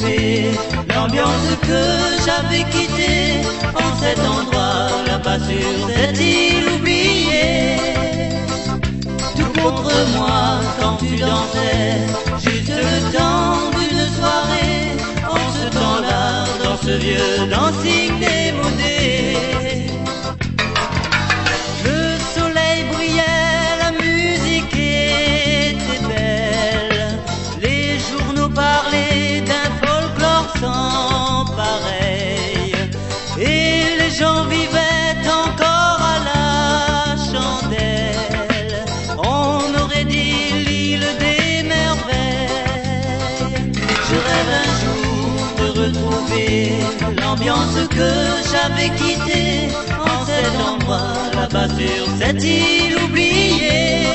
retrouver l'ambiance que j'avais quittée en cet endroit là-bas sur cette île oubliée. Tout contre moi quand tu dansais, juste le temps d'une soirée, en ce temps-là, dans ce vieux dancing démodé. Le soleil brillait, la musique était belle, les journaux parlaient d'un folklore sans pareil, et les gens vivaient encore à la chandelle. On aurait dit l'île des merveilles. Je rêve un jour de retrouver l'ambiance que j'avais quittée en cet endroit là-bas sur cette île oubliée.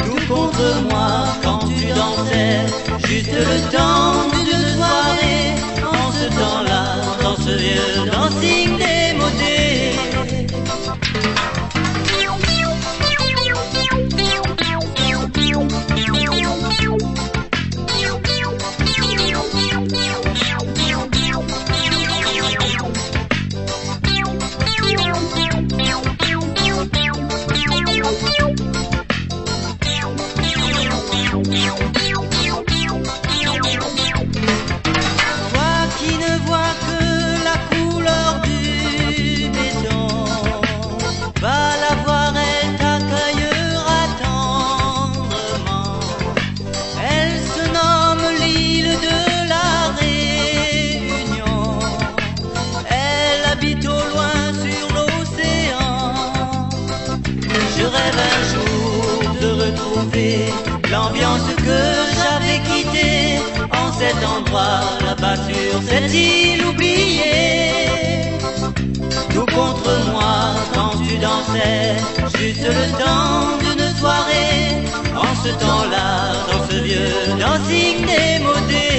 Tout contre moi quand tu dansais, juste le temps d'une soirée, en ce temps-là, dans ce vieux dancing démodé. Toi qui ne vois que la couleur du béton, va la voir, elle t'accueillera tendrement. Elle se nomme l'île de la Réunion, elle habite au loin sur l'océan. Je rêve un jour de retrouver l'ambiance que j'avais quittée en cet endroit là-bas sur cette île oubliée. Tout contre moi quand tu dansais, juste le temps d'une soirée, en ce temps-là, dans ce vieux dancing démodé.